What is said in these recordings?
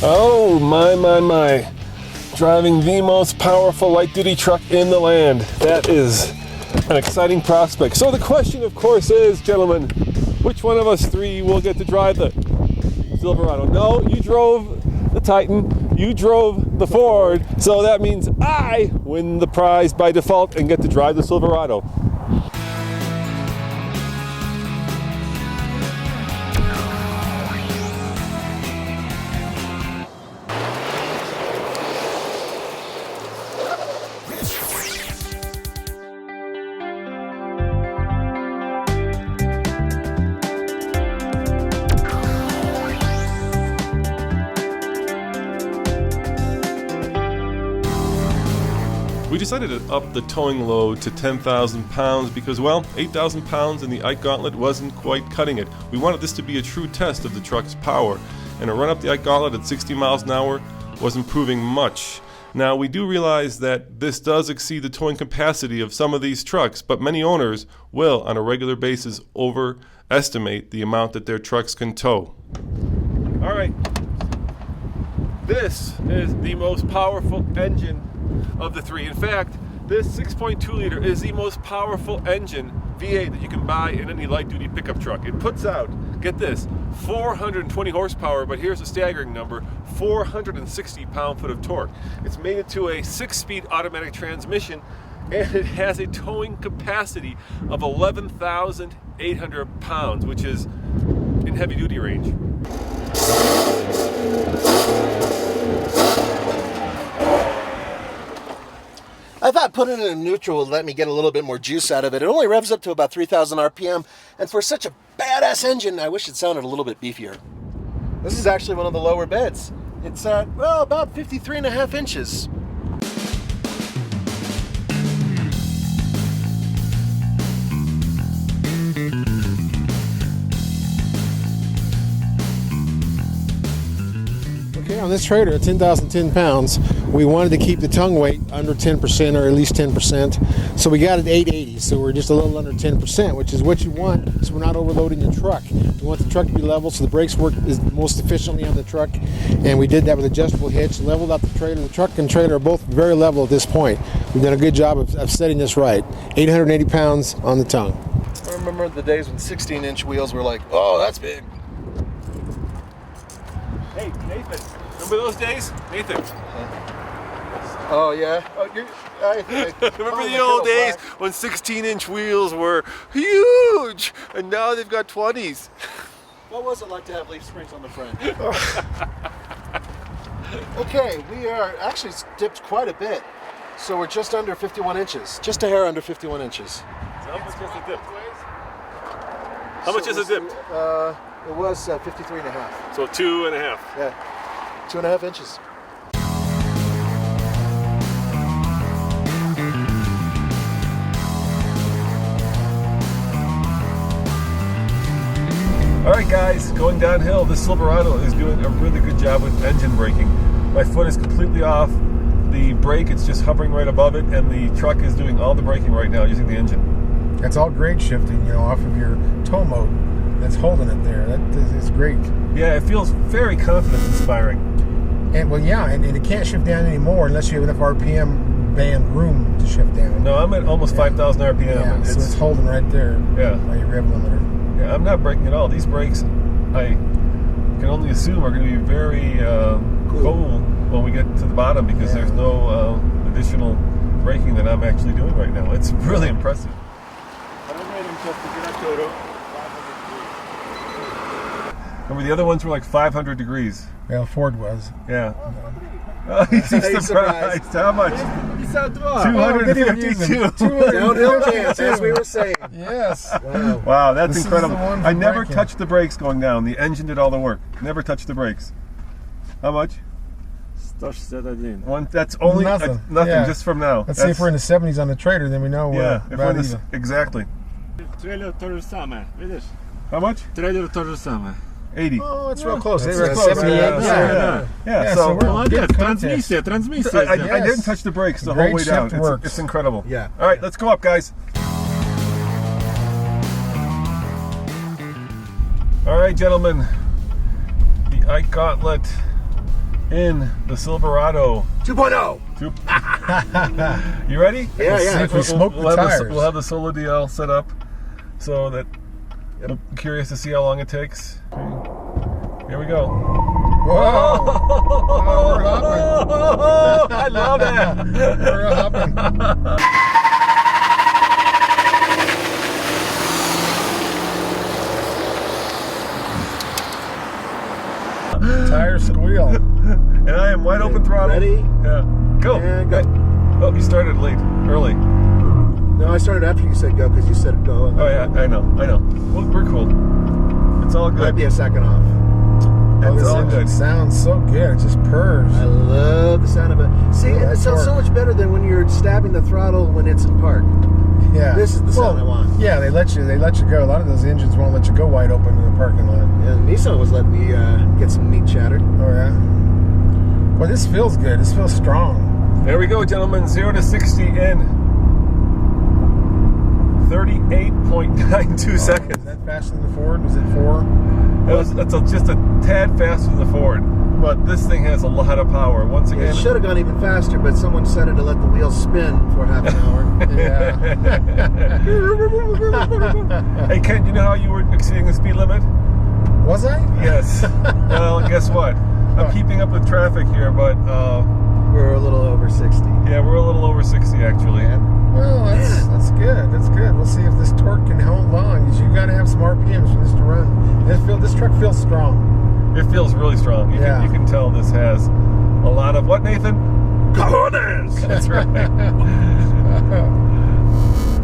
Oh, my. Driving the most powerful light-duty truck in the land. That is an exciting prospect. So the question, of course, is, gentlemen, which one of us three will get to drive the Silverado? No, you drove the Titan, you drove the Ford, so that means I win the prize by default and get to drive the Silverado. We decided to up the towing load to 10,000 pounds because, well, 8,000 pounds in the Ike Gauntlet wasn't quite cutting it. We wanted this to be a true test of the truck's power, and a run up the Ike Gauntlet at 60 miles an hour wasn't proving much. Now, we do realize that this does exceed the towing capacity of some of these trucks, but many owners will, on a regular basis, overestimate the amount that their trucks can tow. All right, this is the most powerful engine of the three. In fact, this 6.2 liter is the most powerful engine V8 that you can buy in any light-duty pickup truck. It puts out, get this, 420 horsepower, but here's a staggering number, 460 pound-foot of torque. It's made into a 6-speed automatic transmission, and it has a towing capacity of 11,800 pounds, which is in heavy-duty range. I thought putting it in neutral would let me get a little bit more juice out of it. It only revs up to about 3,000 RPM, and for such a badass engine, I wish it sounded a little bit beefier. This is actually one of the lower beds. It's at, well, about 53.5 inches. Okay, on this trailer at 10,010 pounds, we wanted to keep the tongue weight under 10% or at least 10%. So we got it 880, so we're just a little under 10%, which is what you want, so we're not overloading the truck. We want the truck to be level so the brakes work most efficiently on the truck, and we did that with adjustable hitch, leveled out the trailer. The truck and trailer are both very level at this point. We've done a good job of setting this right. 880 pounds on the tongue. I remember the days when 16-inch wheels were like, oh, that's big. Hey, Nathan, remember those days? Nathan. Oh, yeah. Oh, remember the old days when 16-inch wheels were huge, and now they've got 20s. What was it like to have leaf springs on the front? Okay, we are actually dipped quite a bit. So we're just under 51 inches. Just a hair under 51 inches. So how much is it dipped? How much is it dipped? It was 53.5. So 2.5. Yeah, 2.5 inches. All right, guys, going downhill, the Silverado is doing a really good job with engine braking. My foot is completely off the brake. It's just hovering right above it, and the truck is doing all the braking right now using the engine. That's all grade shifting, you know, off of your tow mode. That's holding it there. That is great. Yeah, it feels very confidence-inspiring. And well, yeah, and it can't shift down anymore unless you have enough RPM band room to shift down. No, I'm at almost 5,000 RPM. Yeah, so it's holding right there. Yeah. By your rev limiter. Yeah, I'm not braking at all. These brakes, I can only assume, are going to be very cool when we get to the bottom because there's no additional braking that I'm actually doing right now. It's really impressive. Remember, the other ones were like 500 degrees. Well, Ford was. Yeah. Oh, he's surprised. How much? 252. Downhill chance, as we were saying. Yes. Wow, that's incredible. I never touched the brakes going down. The engine did all the work. Never touched the brakes. How much? That's only nothing just from now. Let's see if we're in the 70s on the trailer, then we know if we're in this, exactly. Trailer to же самое, видишь? How much? Trailer to же самое. 80. Oh, it's real close. It's They were at close. 78. Yeah, so we're Молодец, трансмиссия. I didn't touch the brakes the whole way down. It's incredible. Yeah. All right, let's go up, guys. All right, gentlemen. The Ike Gauntlet in the Silverado 2.0. You ready? Yeah, yeah. If we smoke the tires. We'll have the Solo DL set up so that I'm curious to see how long it takes. Okay. Here we go. Whoa! Oh, we're hopping. I love that. We're hopping. Tire squeal. And I am wide open throttle. Ready? Yeah. Go. And go. Oh, you started early. No, I started after you said go because you said go. And Oh yeah, I know. Well, we're cool. It's all might good. be a second off. Oh, It's this all engine good. sounds so good. It just purrs. I love the sound of it. See, Yeah, it sounds so torque. much better than when you're stabbing the throttle when it's in park. Yeah. This is the sound I want. Yeah, they let you go. A lot of those engines won't let you go wide open in the parking lot. Yeah, Nissan was letting me get some meat chatter. Oh yeah. Well, this feels good. This feels strong. There we go, gentlemen. 0 to 60 in 38.92 seconds. Is that faster than the Ford? Was it 4? That's just a tad faster than the Ford, but this thing has a lot of power. Once again, It should have gone even faster, but someone said it to let the wheels spin for half an hour. Yeah. Hey Ken, you know how you were exceeding the speed limit? Was I? Yes. Well, guess what? I'm keeping up with traffic here, but We're a little over 60. yeah, we're a little over 60 actually. Well, that's good. That's good. We'll see if this torque can hold long. You got to have some RPMs for this to run. This truck feels strong. It feels really strong. You can tell this has a lot of what, Nathan? Cojones! That's right.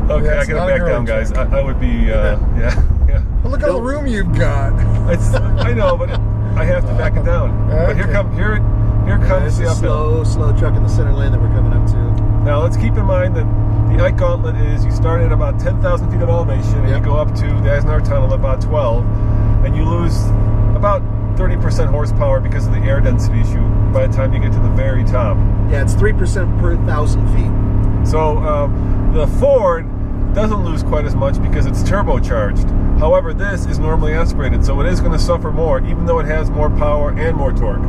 Okay, Yeah, I it's gotta not a back girl down, guys. truck. I would be, yeah. Well, look at all the room you've got. I know, but I have to back it down. But here comes It's the a uphill. slow truck in the center lane that we're coming up to. Now let's keep in mind that the Ike Gauntlet is you start at about 10,000 feet of elevation and you go up to the Eisenhower Tunnel at about 12, and you lose about 30% horsepower because of the air density issue by the time you get to the very top. Yeah, it's 3% per 1,000 feet. So the Ford doesn't lose quite as much because it's turbocharged. However, this is normally aspirated, so it is going to suffer more, even though it has more power and more torque.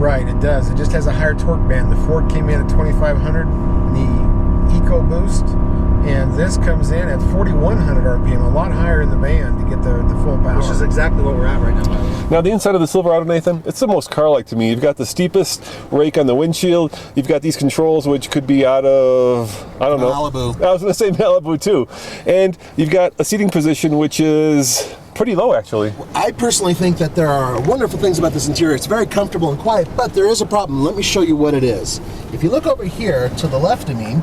Right, it does. It just has a higher torque band. The Ford came in at 2,500, the EcoBoost, and this comes in at 4,100 RPM, a lot higher in the band to get the full power. Which is exactly what we're at right now, by the way. Now the inside of the Silverado, Nathan, it's the most car-like to me. You've got the steepest rake on the windshield. You've got these controls, which could be out of, I don't know. Malibu. I was going to say Malibu too. And you've got a seating position, which is pretty low, actually. I personally think that there are wonderful things about this interior. It's very comfortable and quiet, but there is a problem. Let me show you what it is. If you look over here to the left of me,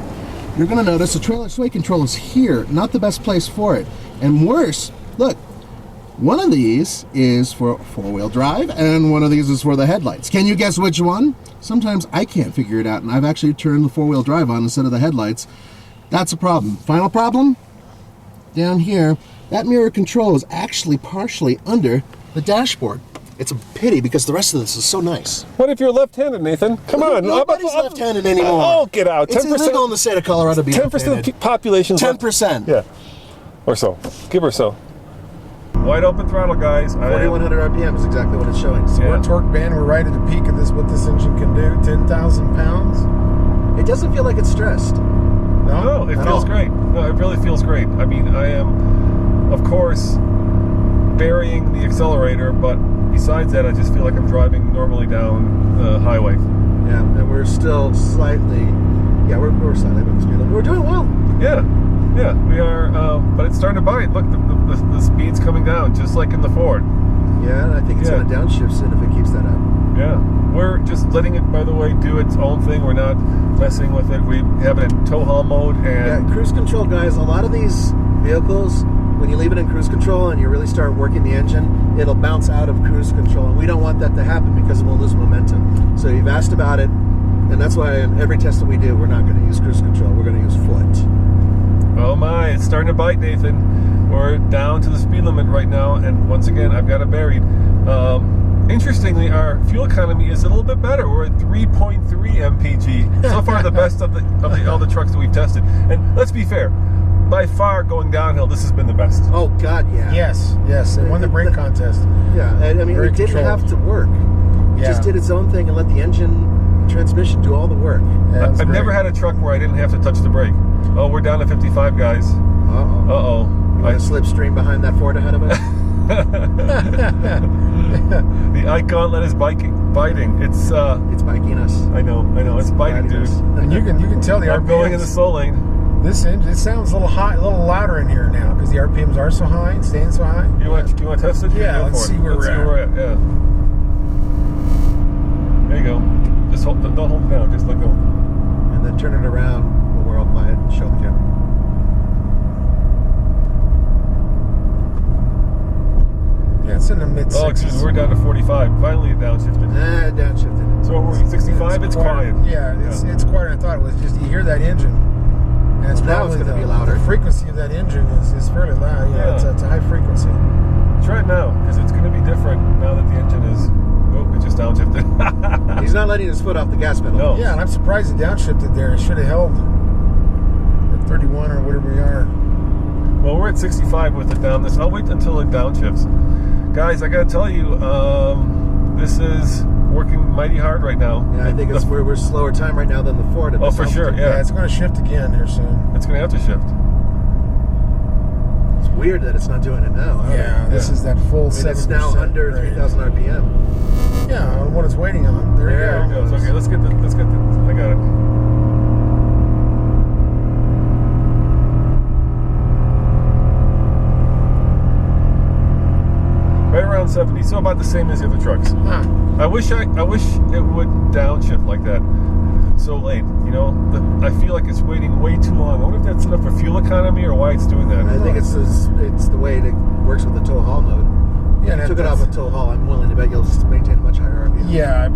you're going to notice the trailer sway control is here. Not the best place for it. And worse, look, one of these is for four-wheel drive, and one of these is for the headlights. Can you guess which one? Sometimes I can't figure it out, and I've actually turned the four-wheel drive on instead of the headlights. That's a problem. Final problem? Down here, that mirror control is actually partially under the dashboard. It's a pity because the rest of this is so nice. What if you're left-handed, Nathan? Come on. Nobody's left-handed anymore. Oh, get out. It's illegal in the state of Colorado to be 10% of left-handed. the population. 10%. Yeah. Or so. Give or so. Wide open throttle, guys. 4,100 RPM is exactly what it's showing. So Yeah. our torque band, we're right at the peak of what this engine can do, 10,000 pounds. It doesn't feel like it's stressed. No, it At feels all. great. No, it really feels great. I mean, I am, of course, burying the accelerator, but besides that, I just feel like I'm driving normally down the highway. Yeah, and we're still slightly, we're slightly above the speed limit. We're doing well. Yeah, we are, but it's starting to bite. Look, the speed's coming down, just like in the Ford. Yeah, and I think it's Yeah. going to downshift soon if it keeps that up. Yeah, we're just letting it, by the way, do its own thing. We're not messing with it. We have it in tow haul mode, Yeah, and cruise control, guys, a lot of these vehicles, when you leave it in cruise control and you really start working the engine, it'll bounce out of cruise control, and we don't want that to happen because it will lose momentum. So you've asked about it, and that's why in every test that we do, we're not going to use cruise control. We're going to use foot. oh my, it's starting to bite, Nathan. We're down to the speed limit right now, and once again, I've got it buried. Interestingly, our fuel economy is a little bit better. We're at 3.3 mpg. So far, the best of all the trucks that we've tested. And let's be fair, by far going downhill, this has been the best. Oh, God, yeah. Yes, it won the brake contest. Yeah, I mean, Very it didn't controlled. have to work. just did its own thing and let the engine transmission do all the work. Yeah, I've never had a truck where I didn't have to touch the brake. Oh, we're down to 55, guys. Uh-oh. Uh-oh. You want to slipstream behind that Ford ahead of us? The Ike Gauntlet is biting. It's biking us. I know. It's biting, dude. And you can tell the I'm RPMs. going in the slow lane. This engine, it sounds a little high, a little louder in here now because the RPMs are so high and staying so high. You want to test it? Yeah, Go let's for see it. where Let's see we're where we're at. Yeah. There you go. Just don't hold it down. Just let go. And then turn it around when we're all quiet and show the camera. Yeah, it's in the mid 60s. Oh, excuse me. We're down to 45. Finally, it downshifted. Downshifted. So we're 65. It's quiet. Yeah, it's quieter than I thought it was. Just you hear that engine. And it's Now it's probably gonna be louder. The frequency of that engine is fairly loud. Yeah, Yeah. it's a high frequency. Try it now, because it's going to be different now that the engine is. Oh, it just downshifted. He's not letting his foot off the gas pedal. No. Yeah, and I'm surprised it downshifted there. It should have held at 31 or whatever we are. Well, we're at 65 with it down this. I'll wait until it downshifts. Guys, I got to tell you, this is working mighty hard right now. Yeah, I think we're slower time right now than the Ford. Oh, for sure, yeah. It's going to shift again here soon. It's going to have to shift. It's weird that it's not doing it now. Yeah, this is that full 7%. It's now under 3,000 RPM. Yeah, on what it's waiting on. There There you it go. goes. Okay, let's get the. I got it. Right around 70, so about the same as the other trucks. Huh. I wish it would downshift like that so late. You know, I feel like it's waiting way too long. I wonder if that's enough for fuel economy or why it's doing that. I think it's the way it works with the tow haul mode. Yeah, If you took it off with tow haul, I'm willing to bet you'll maintain a much higher RPM. Yeah,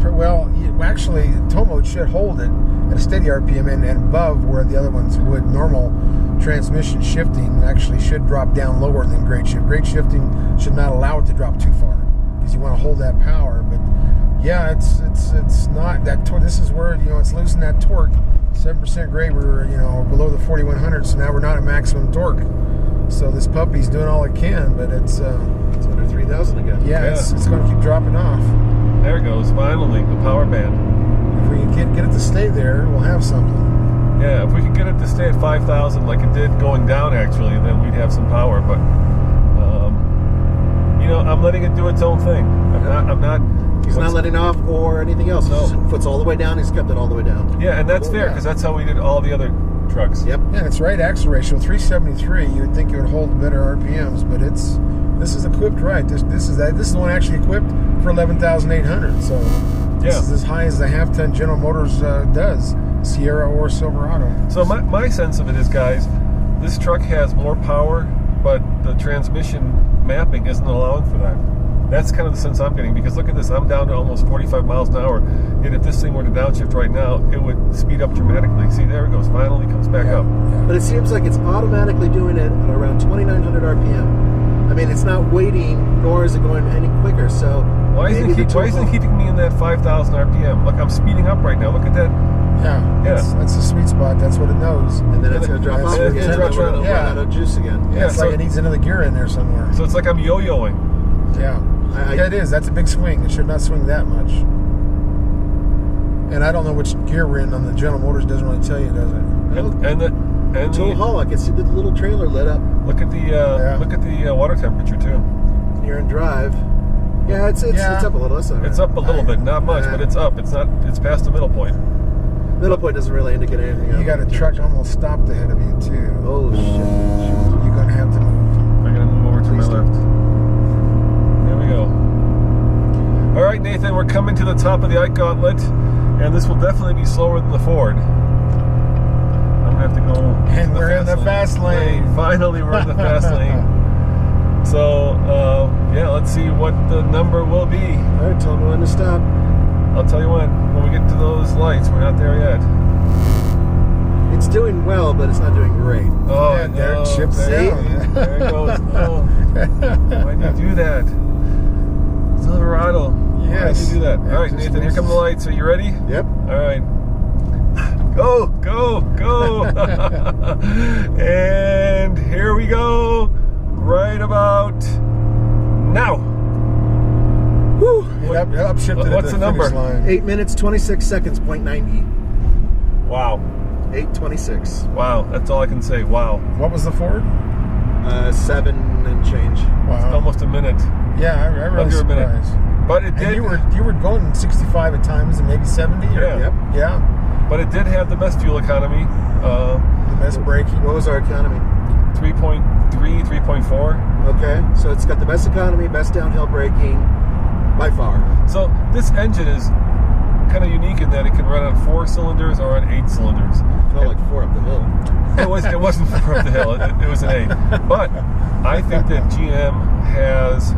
actually, tow mode should hold it at a steady RPM and above where the other ones would. Normal transmission shifting actually should drop down lower than grade shift. Grade shifting should not allow it to drop too far because you want to hold that power. But yeah, it's not that. This is where it's losing that torque. 7% grade, we're below the 4100, so now we're not at maximum torque. So this puppy's doing all it can, but it's under 3,000 again. Yeah, it's going to keep dropping off. There it goes. Finally, the power band. If we can get it to stay there, we'll have something. Yeah, if we could get it to stay at 5,000 like it did going down, actually, then we'd have some power. But I'm letting it do its own thing. I'm not. He's not letting off or anything else. No. His foot's all the way down. He's kept it all the way down. Yeah, and that's fair because that's how we did all the other trucks. Yep. Yeah, it's right axle ratio 373. You would think it would hold better RPMs, but this is equipped right. This is the one actually equipped for 11,800. So this is as high as the half-ton General Motors does, Sierra or Silverado. So my sense of it is, guys, this truck has more power, but the transmission mapping isn't allowing for that. That's kind of the sense I'm getting, because look at this, I'm down to almost 45 miles an hour, and if this thing were to downshift right now, it would speed up dramatically. See, there it goes, finally comes back up. But it seems like it's automatically doing it at around 2,900 RPM. I mean, it's not waiting, nor is it going any quicker, so... Why isn't it keeping me in that 5,000 RPM? Look, I'm speeding up right now, look at that. Yeah. That's the sweet spot, that's what it knows. And then it's going to drop off again, and then we're going to run out of juice again. Yeah, it's like it needs another gear in there somewhere. So it's like I'm yo-yoing. Yeah. It is. That's a big swing. It should not swing that much. And I don't know which gear we're in on the General Motors. Doesn't really tell you, does it? And tow haul, I can see the little trailer lit up. Look at the water temperature too. You're in drive. Yeah, it's up a little. It's up a little bit, not much, but it's up. It's not. It's past the middle point. Middle point doesn't really indicate anything. You got a truck almost stopped ahead of you too. Oh shit! You're gonna have to move. I'm gonna move over to my left. There we go. All right, Nathan, we're coming to the top of the Ike Gauntlet, and this will definitely be slower than the Ford. I'm gonna have to go. And we're in the fast lane. Finally, we're in the fast lane. So, let's see what the number will be. All right, tell me when to stop. I'll tell you when we get to those lights. We're not there yet. It's doing well, but it's not doing great. Oh, yeah, there it chips down. There it goes. Oh, why'd you do that? Silverado. Yes. Why'd you do that? All right, Nathan, here come the lights. Are you ready? Yep. All right. Go, go, go. And here we go. Right about now. Whew. upshifted. What's the number? 8 minutes 26 seconds. .90. Wow. 8:26. Wow. That's all I can say. Wow. What was the Ford? 7 and change. Wow. Almost a minute. Yeah, I really Under a minute. surprised. But it And did. you were going 65 at times and maybe 70. Or, Yeah. Yep. Yeah. But it did have the best fuel economy. The best braking. What was our economy? 3.3, 3.4. Okay, so it's got the best economy, best downhill braking, by far. So this engine is kind of unique in that it can run on 4 cylinders or on 8 cylinders. Felt like 4 up the hill. It wasn't up the hill. It was an 8. But I think that GM has,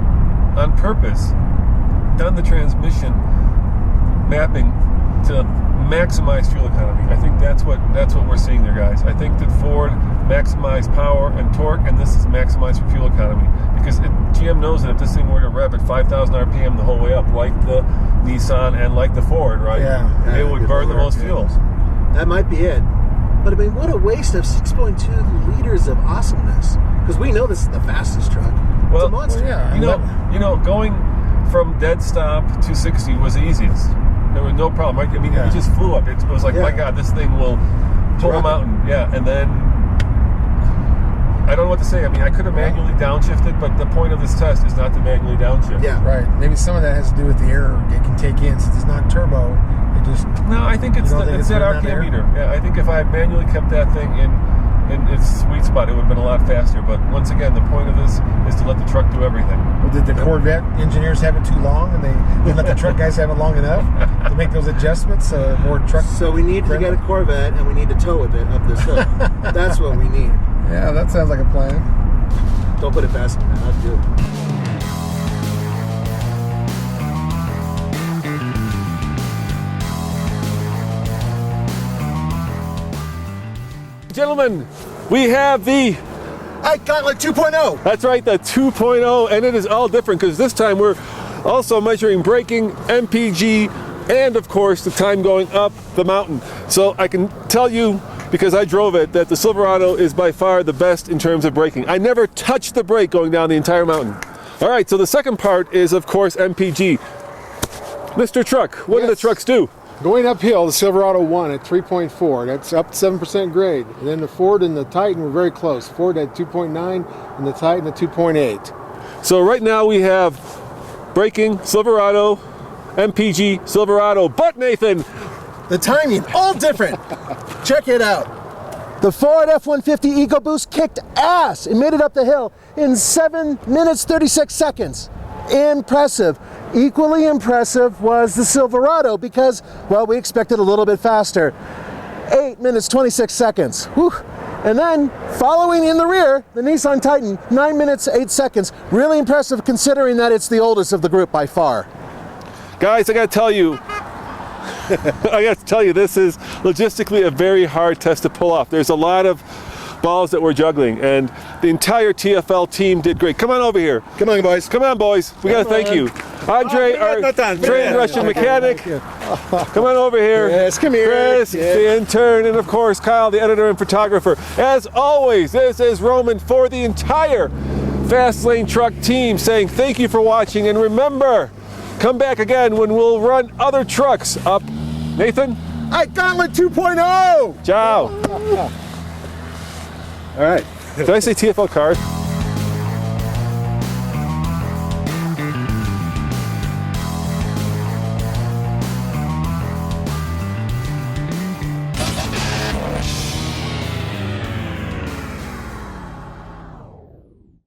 on purpose, done the transmission mapping to maximize fuel economy. I think that's what we're seeing there, guys. I think that Ford maximized power and torque, and this is maximized for fuel economy. Because GM knows that if this thing were to rev at 5,000 RPM the whole way up, like the Nissan and like the Ford, right? Yeah. It would burn the most fuel. That might be it. But I mean, what a waste of 6.2 liters of awesomeness. Because we know this is the fastest truck. It's a monster. yeah. You know, going from dead stop to 60 was the easiest. There was no problem. Right? I mean, it just flew up. It was like, my God, this thing will pull a mountain. Yeah, and then I don't know what to say. I mean, I could have manually downshifted, but the point of this test is not to manually downshift. Yeah. Right. Maybe some of that has to do with the air it can take in. Since it's not turbo, it just... No, I think it's think that it's RPM there? meter. Yeah, I think if I had manually kept that thing in its sweet spot, it would have been a lot faster. But once again, the point of this is to let the truck do everything. Well, did the Corvette engineers have it too long, and they didn't let the truck guys have it long enough to make those adjustments? More truck. So we need to get a Corvette, and we need to tow a bit up this hill. That's what we need. Yeah, that sounds like a plan. Don't put it fast enough. I'd do it. Gentlemen, we have the Ike Gauntlet 2.0. That's right, the 2.0, and it is all different because this time we're also measuring braking, MPG, and of course the time going up the mountain. So I can tell you, because I drove it, that the Silverado is by far the best in terms of braking. I never touched the brake going down the entire mountain. All right, so the second part is of course MPG. Mr. Truck, what do the trucks do? Going uphill, the Silverado won at 3.4. That's up 7% grade. And then the Ford and the Titan were very close. Ford at 2.9 and the Titan at 2.8. So right now we have braking, Silverado, MPG, Silverado, but Nathan, The timing, all different. Check it out. The Ford F-150 EcoBoost kicked ass. It made it up the hill in 7 minutes, 36 seconds. Impressive. Equally impressive was the Silverado because, well, we expected a little bit faster. 8 minutes, 26 seconds. Whew. And then, following in the rear, the Nissan Titan, 9 minutes, 8 seconds. Really impressive considering that it's the oldest of the group by far. guys, I gotta tell you, this is logistically a very hard test to pull off. There's a lot of balls that we're juggling, and the entire TFL team did great. Come on over here. Come on, boys. Come on, boys. We gotta thank you. Andre, our trained Russian mechanic. Come on over here. Yes, come here. Chris, the intern, and of course, Kyle, the editor and photographer. As always, this is Roman for the entire Fast Lane Truck team saying thank you for watching, and remember, come back again when we'll run other trucks up. Nathan? Ike Gauntlet 2.0! Ciao. All right. Did I say TFL card?